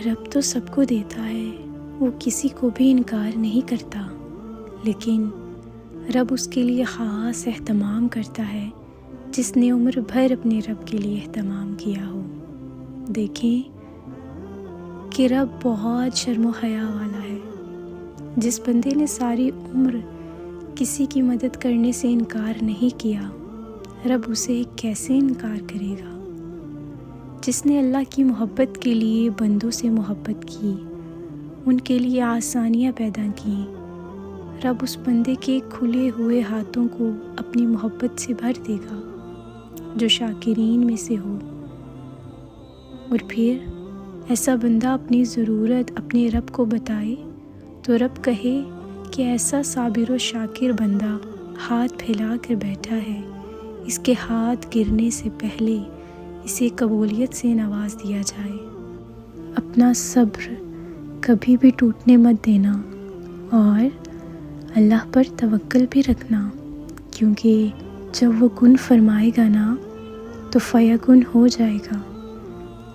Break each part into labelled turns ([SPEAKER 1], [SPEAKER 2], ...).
[SPEAKER 1] رب تو سب کو دیتا ہے، وہ کسی کو بھی انکار نہیں کرتا، لیکن رب اس کے لیے خاص اہتمام کرتا ہے جس نے عمر بھر اپنے رب کے لیے اہتمام کیا ہو۔ دیکھیں کہ رب بہت شرم و حیا والا ہے۔ جس بندے نے ساری عمر کسی کی مدد کرنے سے انکار نہیں کیا، رب اسے کیسے انکار کرے گا؟ جس نے اللہ کی محبت کے لیے بندوں سے محبت کی، ان کے لیے آسانیاں پیدا کیں، رب اس بندے کے کھلے ہوئے ہاتھوں کو اپنی محبت سے بھر دے گا جو شاکرین میں سے ہو۔ اور پھر ایسا بندہ اپنی ضرورت اپنے رب کو بتائے تو رب کہے کہ ایسا صابر و شاکر بندہ ہاتھ پھیلا کر بیٹھا ہے، اس کے ہاتھ گرنے سے پہلے اسے قبولیت سے نواز دیا جائے۔ اپنا صبر کبھی بھی ٹوٹنے مت دینا اور اللہ پر توکل بھی رکھنا، کیونکہ جب وہ کن فرمائے گا نا تو فیکن ہو جائے گا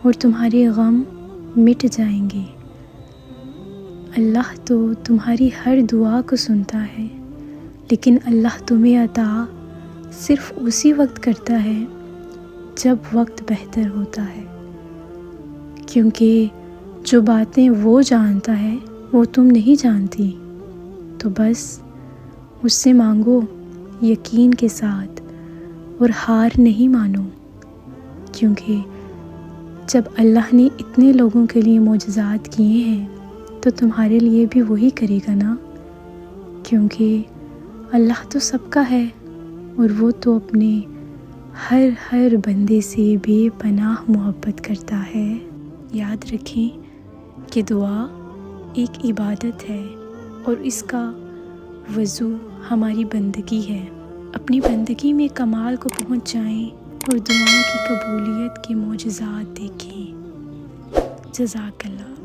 [SPEAKER 1] اور تمہارے غم مٹ جائیں گے۔ اللہ تو تمہاری ہر دعا کو سنتا ہے، لیکن اللہ تمہیں عطا صرف اسی وقت کرتا ہے جب وقت بہتر ہوتا ہے، کیونکہ جو باتیں وہ جانتا ہے وہ تم نہیں جانتی۔ تو بس اس سے مانگو یقین کے ساتھ اور ہار نہیں مانو، کیونکہ جب اللہ نے اتنے لوگوں کے لیے معجزات کیے ہیں تو تمہارے لیے بھی وہی کرے گا نا، کیونکہ اللہ تو سب کا ہے اور وہ تو اپنے ہر بندے سے بے پناہ محبت کرتا ہے۔ یاد رکھیں کہ دعا ایک عبادت ہے اور اس کا وضو ہماری بندگی ہے۔ اپنی بندگی میں کمال کو پہنچ جائیں اور دعاؤں کی قبولیت کے معجزات دیکھیں۔ جزاک اللہ۔